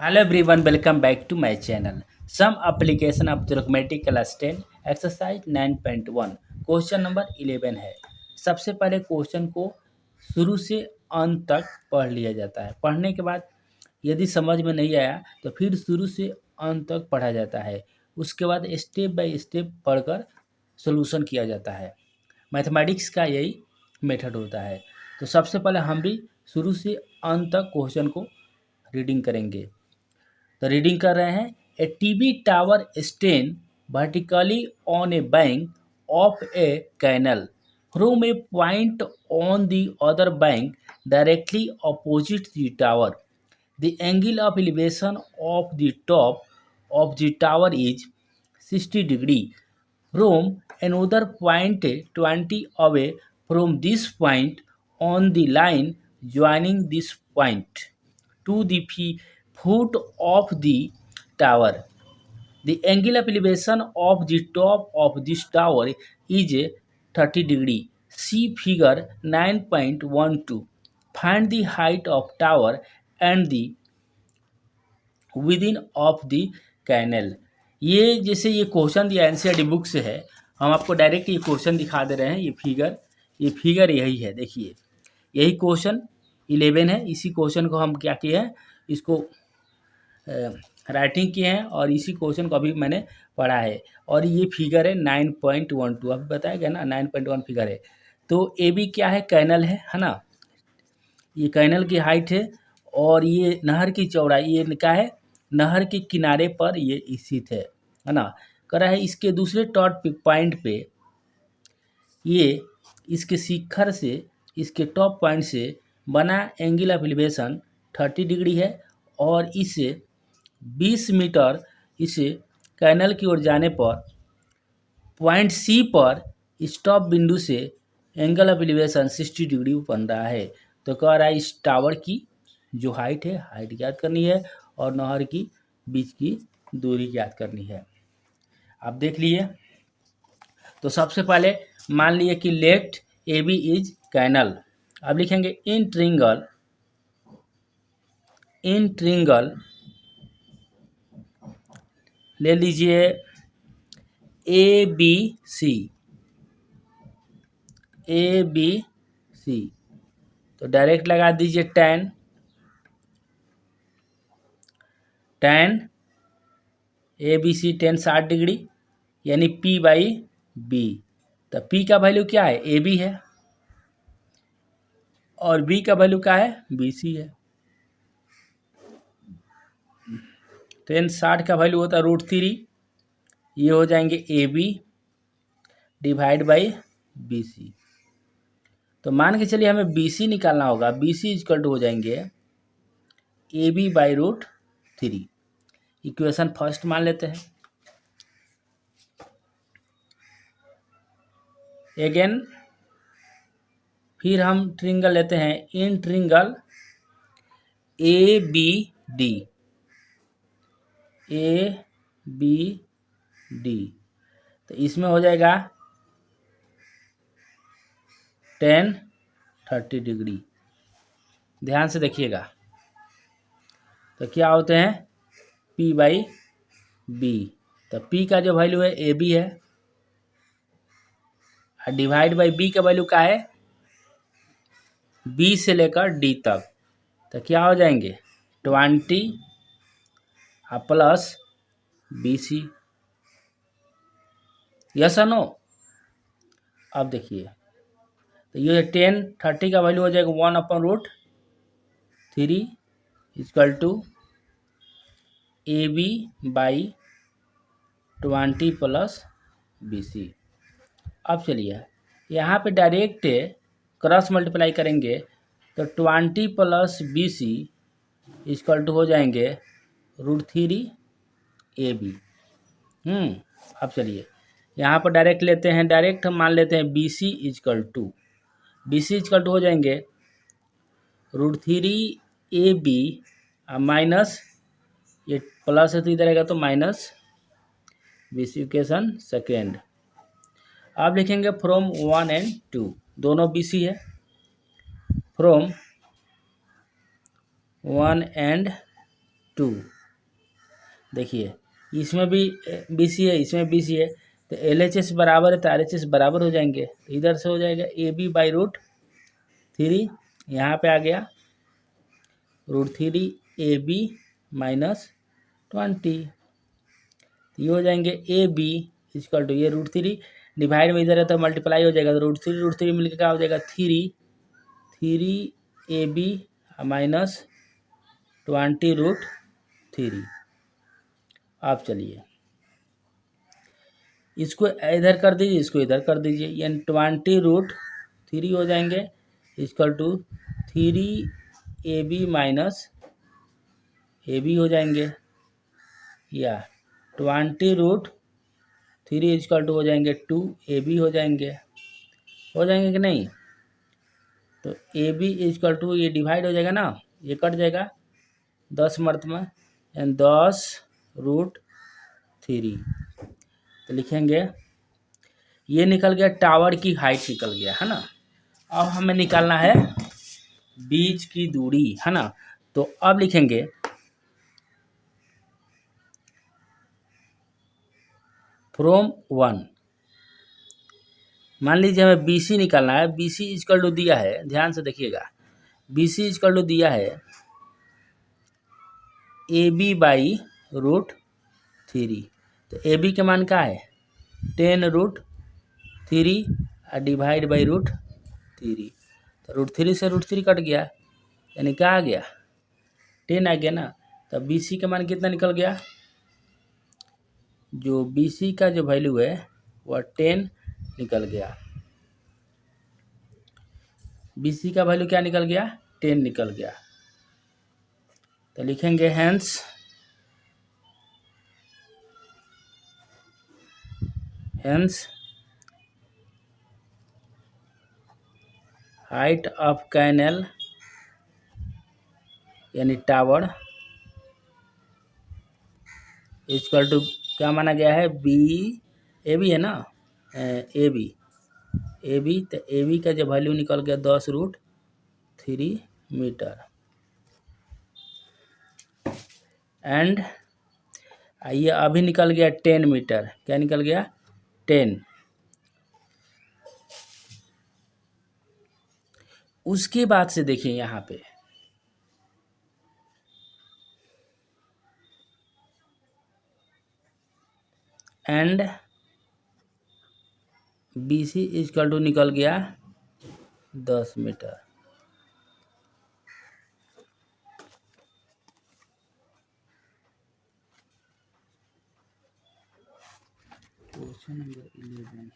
Hello everyone, welcome back to my channel. Some application of arithmetic class 10 exercise 9.1 question number 11 है। सबसे पहले question को शुरू से अंत तक पढ़ लिया जाता है। पढ़ने के बाद यदि समझ में नहीं आया तो फिर शुरू से अंत तक पढ़ा जाता है। उसके बाद स्टेप बाय स्टेप पढ़कर सोल्यूशन किया जाता है। मैथमेटिक्स का यही मेथड होता है। तो सबसे पहले हम भी शुरू से अंत तक क्वेश्चन को रीडिंग करेंगे। तो रीडिंग कर रहे हैं। A TV tower stand vertically on a bank of a canal from a point on the other bank directly opposite the tower. The angle of elevation of the top of the tower is 60 degree from another point 20 away from this point on the line joining this point to the foot of the tower. The angle of elevation of the top of this tower is 30 degree. See figure 9.12. Find the height of tower and the within of the canal. ये जैसे ये question दिया NCERT book से है, हम आपको direct ये question दिखा दे रहे हैं। ये फिगर यही है, देखिए यही क्वेश्चन 11 है। इसी क्वेश्चन को हम क्या किए हैं, इसको राइटिंग किए हैं और इसी क्वेश्चन को अभी मैंने पढ़ा है। और ये फिगर है 9.12, अभी बताया गया ना 9.1 फिगर है। तो ए बी क्या है, कैनल है ना। ये कैनल की हाइट है और ये नहर की चौड़ाई, ये क्या है, नहर के किनारे पर ये स्थित है ना। कह रहा है इसके दूसरे टॉप पॉइंट पे ये इसके शिखर से, इसके टॉप पॉइंट से बना एंगल ऑफ एलिवेशन 30 डिग्री है और इसे 20 मीटर इसे कैनल की ओर जाने पर पॉइंट सी पर स्टॉप बिंदु से एंगल ऑफ एलिवेशन 60 डिग्री बन रहा है। तो कह रहा है इस टावर की जो हाइट है, हाइट ज्ञात करनी है और नहर की बीच की दूरी ज्ञात करनी है। आप देख लिए। तो सबसे पहले मान लिए कि let A B is canal. अब लिखेंगे इन ट्रिंगल ले लीजिए ए बी सी। तो डायरेक्ट लगा दीजिए tan A B C, tan 60 degree यानी P बाई बी। तो P का वैल्यू क्या है, ए बी है और B का वैल्यू क्या है, बी सी है। tan 60 का वैल्यू होता है √3, ये हो जाएंगे A B divide by B C. तो मान के चलिए हमें बी सी निकालना होगा। बी सी इक्वल टू हो जाएंगे A B by √3। Equation first मान लेते हैं। अगेन फिर हम ट्रिंगल लेते हैं। In triangle A B D, तो इसमें हो जाएगा tan 30 डिग्री। ध्यान से देखिएगा। तो क्या होते हैं P बाई बी। तो P का जो वैल्यू है ए बी है और डिवाइड बाई B का वैल्यू क्या है, B से लेकर D तक। तो क्या हो जाएंगे 20 प्लस बी सी। यस और नो। अब देखिए तो ये 10 30 का वैल्यू हो जाएगा 1/√3 equal to A B by 20 plus B C. अब चलिए यहाँ पे डायरेक्ट क्रॉस मल्टीप्लाई करेंगे तो 20 plus B C equal to हो जाएंगे √3 ए बी। अब चलिए यहाँ पर डायरेक्ट लेते हैं, डायरेक्ट मान लेते हैं बी सी इक्वल टू हो जाएंगे √3 ए बी माइनस, ये प्लस है तो इधर आएगा तो minus B C equation second. अब लिखेंगे फ्रॉम 1 and 2, दोनों बी सी है। From 1 and 2। देखिए इसमें भी बी सी है, इसमें बी सी है, तो एल एच एस बराबर है तो आर एच एस बराबर हो जाएंगे। तो इधर से हो जाएगा A B by root three, यहाँ पे आ गया root three A B minus 20। ये हो जाएंगे ए बी इक्वल टू ये रूट थ्री डिवाइड में इधर है तो मल्टीप्लाई हो जाएगा, तो रूट थ्री मिलकर क्या हो जाएगा three A B minus 20 root three. आप चलिए इसको इधर कर दीजिए, इसको इधर कर दीजिए, यानी 20 रूट थ्री हो जाएंगे equal to three A B minus A B हो जाएंगे, या 20 रूट थ्री इक्वल टू हो जाएंगे 2 ए बी हो जाएंगे कि नहीं। तो ए बी इक्वल टू ये डिवाइड हो जाएगा ना, ये कट जाएगा 10 मरतबा यानी 10 रूट थ्री। तो लिखेंगे ये निकल गया, टावर की हाइट निकल गया है ना। अब हमें निकालना है बीच की दूरी है ना। तो अब लिखेंगे फ्रॉम 1, मान लीजिए हमें बी सी निकालना है। बी सी इक्वल टू दिया है, ध्यान से देखिएगा, बी सी इक्वल टू दिया है A B by root three. तो ए बी के मान क्या है 10 रूट थ्री और डिवाइड बाई रूट थ्री। तो रूट थ्री से रूट थ्री कट गया, यानी क्या आ गया 10 आ गया ना। तो बी सी का मान कितना निकल गया, जो बी सी का जो वैल्यू है वह 10 निकल गया। बी सी का वैल्यू क्या निकल गया 10 निकल गया। तो लिखेंगे हेंस हाइट ऑफ कैनल यानी टावर इक्वल टू क्या माना गया है बी ए बी है ना, ए बी तो ए बी का जो वैल्यू निकल गया 10 रूट थ्री मीटर। एंड ये अभी निकल गया 10 मीटर, क्या निकल गया 10। उसके बाद से देखिए यहाँ पे and B C equal to निकल गया 10 मीटर। Question number 11